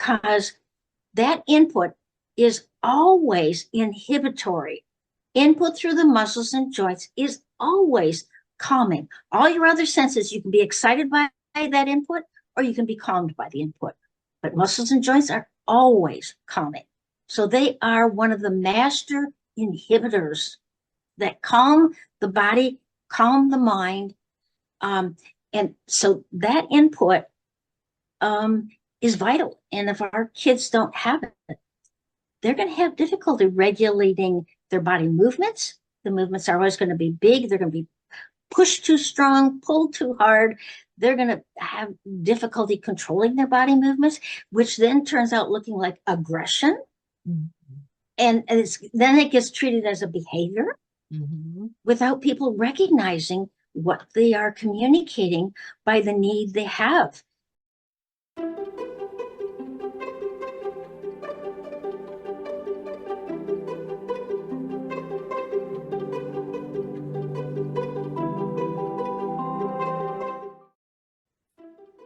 because that input is always inhibitory. Input through the muscles and joints is always calming. All your other senses, you can be excited by that input or you can be calmed by the input. But muscles and joints are always calming. So they are one of the master inhibitors that calm the body, calm the mind. And so that input is vital. And if our kids don't have it, they're going to have difficulty regulating their body movements. The movements are always going to be big. They're going to be pushed too strong, pulled too hard. They're going to have difficulty controlling their body movements, which then turns out looking like aggression. Mm-hmm. And then it gets treated as a behavior without people recognizing what they are communicating by the need they have.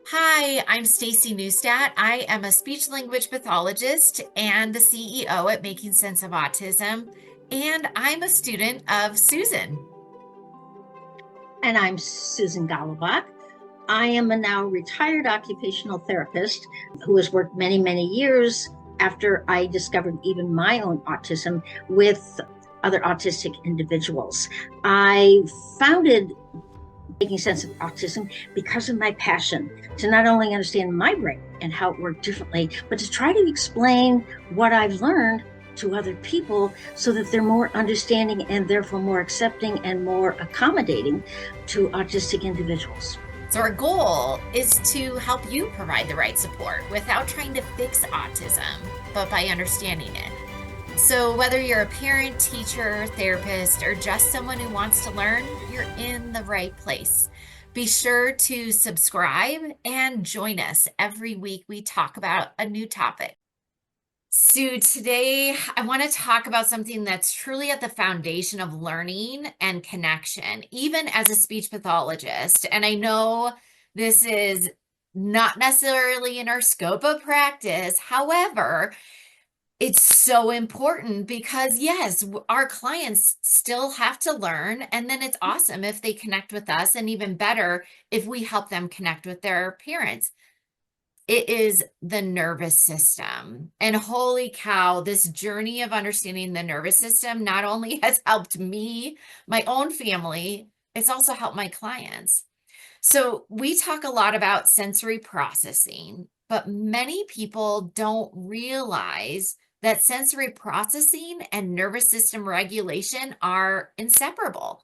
Hi, I'm Staci Neustadt. I am a speech-language pathologist and the CEO at Making Sense of Autism, and I'm a student of Susan. And I'm Susan Golubock. I am a now retired occupational therapist who has worked many, many years after I discovered even my own autism with other autistic individuals. I founded Making Sense of Autism because of my passion to not only understand my brain and how it worked differently, but to try to explain what I've learned to other people so that they're more understanding and therefore more accepting and more accommodating to autistic individuals. So our goal is to help you provide the right support without trying to fix autism, but by understanding it. So whether you're a parent, teacher, therapist, or just someone who wants to learn, you're in the right place. Be sure to subscribe and join us every week. We talk about a new topic. So today I want to talk about something that's truly at the foundation of learning and connection, even as a speech pathologist. And I know this is not necessarily in our scope of practice. However, it's so important because, yes, our clients still have to learn, and then it's awesome if they connect with us, and even better if we help them connect with their parents. It is the nervous system. And holy cow, this journey of understanding the nervous system not only has helped me, my own family, it's also helped my clients. So we talk a lot about sensory processing, but many people don't realize that sensory processing and nervous system regulation are inseparable.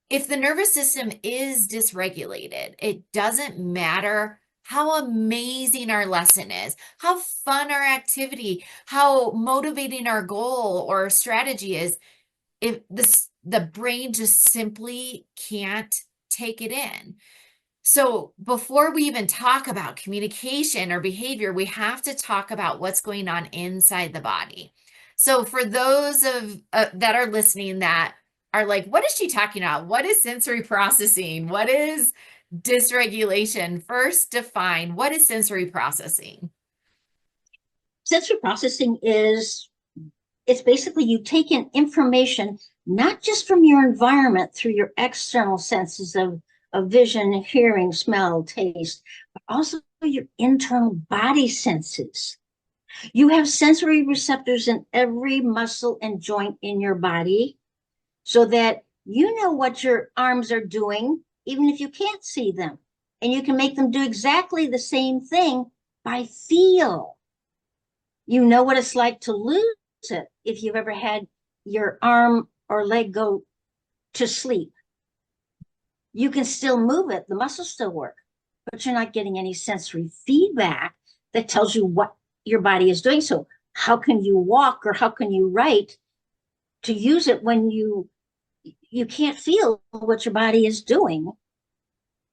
If the nervous system is dysregulated, it doesn't matter how amazing our lesson is, how fun our activity, how motivating our goal or strategy is, if the brain just simply can't take it in. So before we even talk about communication or behavior, we have to talk about what's going on inside the body. So for those of that are listening that are like, what is she talking about? What is sensory processing? What is dysregulation? First, define what is sensory processing. Sensory processing it's basically you take in information, not just from your environment through your external senses of vision, hearing, smell, taste, but also your internal body senses. You have sensory receptors in every muscle and joint in your body so that you know what your arms are doing, even if you can't see them. And you can make them do exactly the same thing by feel. You know what it's like to lose it if you've ever had your arm or leg go to sleep. You can still move it, the muscles still work, but you're not getting any sensory feedback that tells you what your body is doing. So how can you walk or how can you write to use it when you can't feel what your body is doing?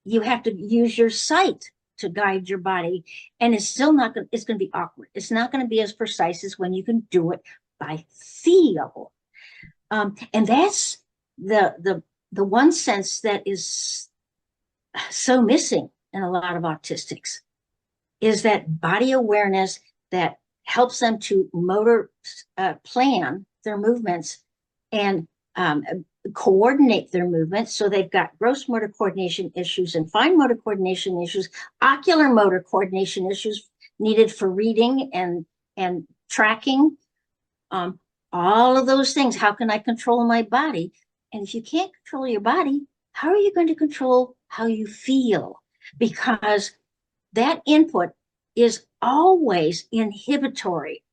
You have to use your sight to guide your body, and it's still not going. It's going to be awkward. It's not going to be as precise as when you can do it by feel, and that's the one sense that is so missing in a lot of autistics is that body awareness that helps them to motor plan their movements and coordinate their movements. So they've got gross motor coordination issues and fine motor coordination issues, ocular motor coordination issues needed for reading and tracking. All of those things. How can I control my body? And if you can't control your body, how are you going to control how you feel? Because that input is always inhibitory.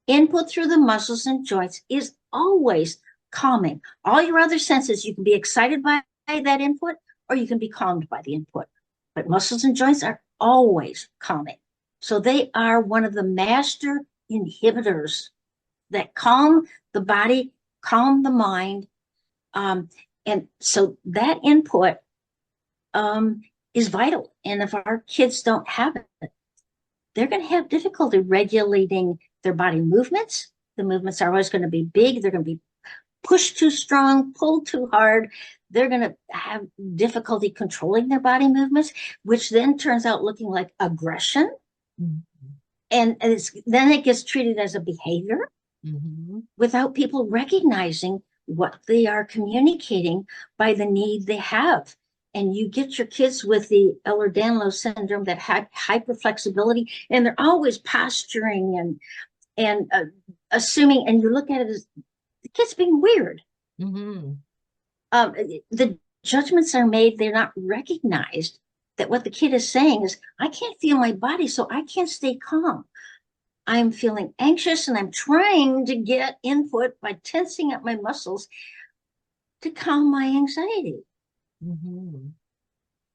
Input through the muscles and joints is always calming. All your other senses, you can be excited by that input or you can be calmed by the input. But muscles and joints are always calming. So they are one of the master inhibitors that calm the body, calm the mind. And so that input is vital. And if our kids don't have it, they're going to have difficulty regulating their body movements. The movements are always going to be big. They're going to be pushed too strong, pulled too hard. They're going to have difficulty controlling their body movements, which then turns out looking like aggression. Mm-hmm. And then it gets treated as a behavior without people recognizing what they are communicating by the need they have. And you get your kids with the Ehlers-Danlos syndrome, that hyperflexibility, and they're always posturing and assuming, and you look at it as the kid's being weird. The judgments are made, they're not recognized that what the kid is saying is, I can't feel my body, so I can't stay calm. I'm feeling anxious and I'm trying to get input by tensing up my muscles to calm my anxiety.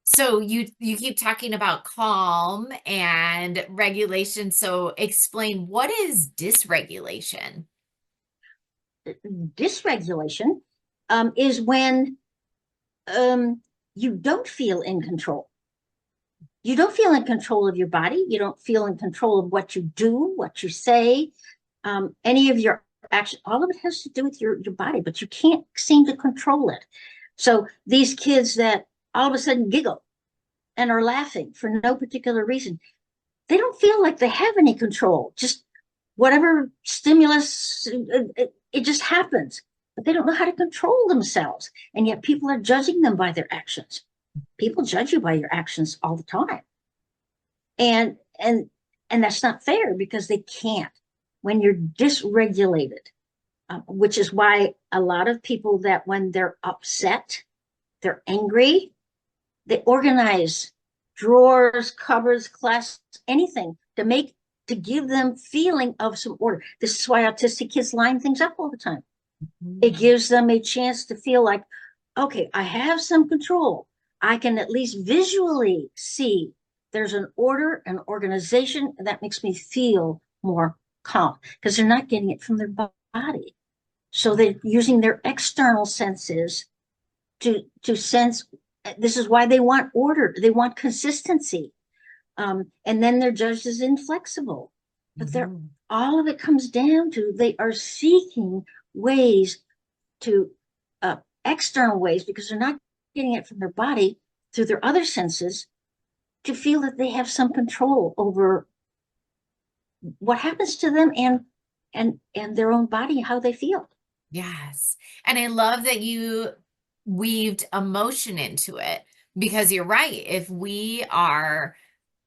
So you keep talking about calm and regulation. So explain, what is dysregulation? Dysregulation is when you don't feel in control. You don't feel in control of your body. You don't feel in control of what you do, what you say, any of your action. All of it has to do with your body, but you can't seem to control it. So these kids that all of a sudden giggle and are laughing for no particular reason, they don't feel like they have any control. Just whatever stimulus, it just happens. But they don't know how to control themselves. And yet people are judging them by their actions. People judge you by your actions all the time. And that's not fair because they can't. When you're dysregulated, which is why a lot of people that when they're upset, they're angry, they organize drawers, cupboards, closets, anything to give them feeling of some order. This is why autistic kids line things up all the time. It gives them a chance to feel like, okay, I have some control. I can at least visually see there's an order, an organization, and that makes me feel more calm because they're not getting it from their body. So they're using their external senses to sense. This is why they want order. They want consistency. And then they're judged as inflexible. But all of it comes down to they are seeking ways to external ways because they're not getting it from their body through their other senses to feel that they have some control over what happens to them and their own body, how they feel. Yes. And I love that you weaved emotion into it because you're right. If we are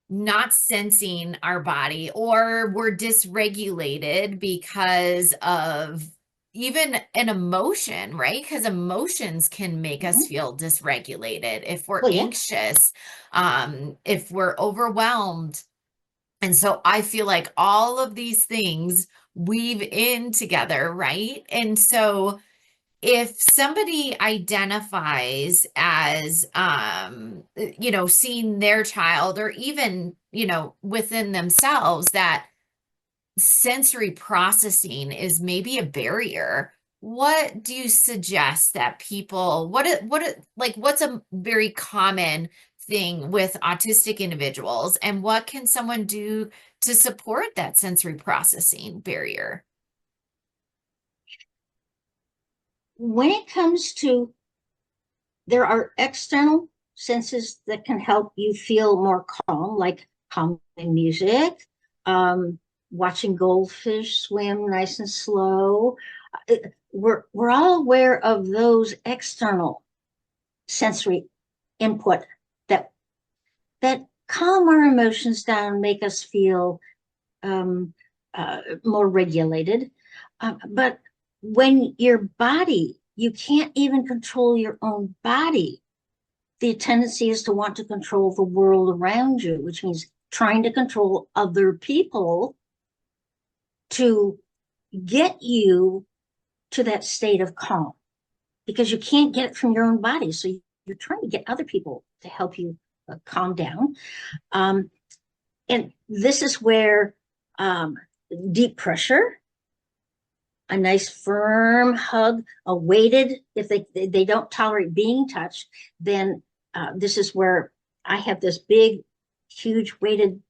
not sensing our body or we're dysregulated because of even an emotion, right? Because emotions can make us feel dysregulated if we're anxious, if we're overwhelmed. And so I feel like all of these things weave in together, right? And so if somebody identifies as, seeing their child or even, within themselves that sensory processing is maybe a barrier, what do you suggest that people, what's a very common thing with autistic individuals and what can someone do to support that sensory processing barrier? When it comes to, there are external senses that can help you feel more calm, like calming music, watching goldfish swim nice and slow. We're all aware of those external sensory input that calm our emotions down, make us feel um, more regulated. But when your body, you can't even control your own body. The tendency is to want to control the world around you, which means trying to control other people to get you to that state of calm, because you can't get it from your own body. So you're trying to get other people to help you calm down. And this is where deep pressure, a nice firm hug, a weighted, if they don't tolerate being touched, then this is where I have this big, huge weighted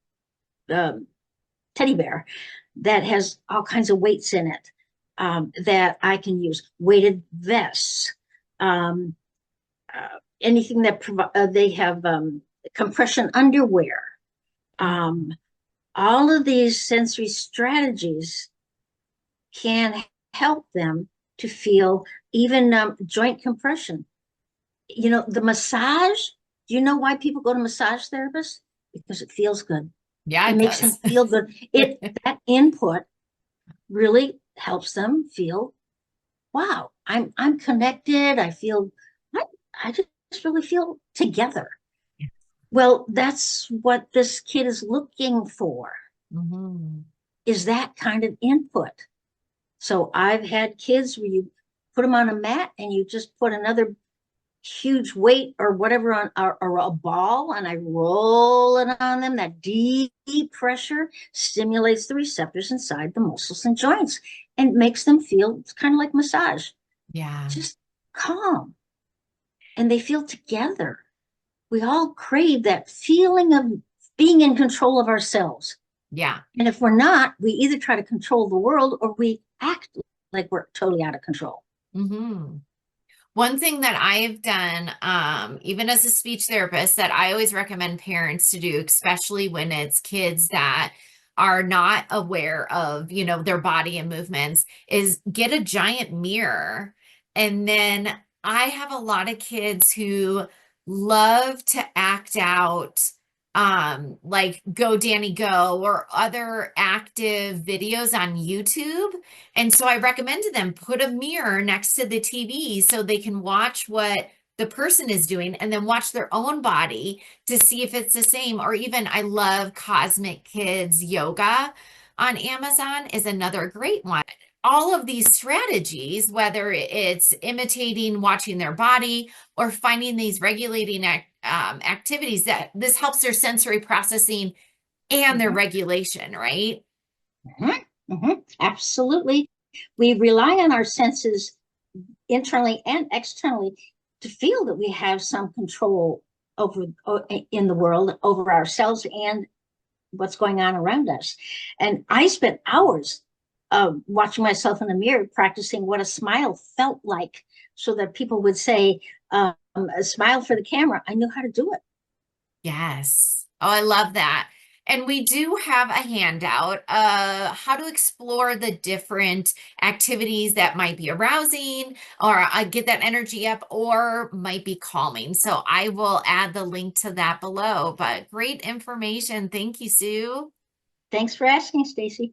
teddy bear that has all kinds of weights in it that I can use. Weighted vests, anything that they have compression underwear. All of these sensory strategies can help them to feel, even joint compression. You know, the massage, do you know why people go to massage therapists? Because it feels good. Yeah, It it makes them does. feel good. That input really helps them feel, wow, I'm connected. I just really feel together. Well, that's what this kid is looking for, Mhm. is that kind of input. So I've had kids where you put them on a mat and you just put another huge weight or whatever on, or a ball, and I roll it on them. That deep pressure stimulates the receptors inside the muscles and joints and makes them feel, it's kind of like massage, Yeah. just calm, and they feel together. We all crave that feeling of being in control of ourselves. Yeah. And if we're not, we either try to control the world or we act like we're totally out of control. Hmm. One thing that I've done, even as a speech therapist, that I always recommend parents to do, especially when it's kids that are not aware of, their body and movements, is get a giant mirror. And then I have a lot of kids who love to act out, like Go Danny Go or other active videos on YouTube. And so I recommend to them put a mirror next to the TV so they can watch what the person is doing and then watch their own body to see if it's the same. Or even I love Cosmic Kids Yoga on Amazon is another great one. All of these strategies, whether it's imitating watching their body or finding these regulating activities, that this helps their sensory processing and their Mhm, regulation, right? mhm, mhm. Absolutely. We rely on our senses internally and externally to feel that we have some control over in the world, over ourselves and what's going on around us. And I spent hours watching myself in the mirror, practicing what a smile felt like, so that people would say, a smile for the camera. I knew how to do it. Yes. Oh, I love that. And we do have a handout, how to explore the different activities that might be arousing or get that energy up or might be calming. So I will add the link to that below. But great information. Thank you, Sue. Thanks for asking, Staci.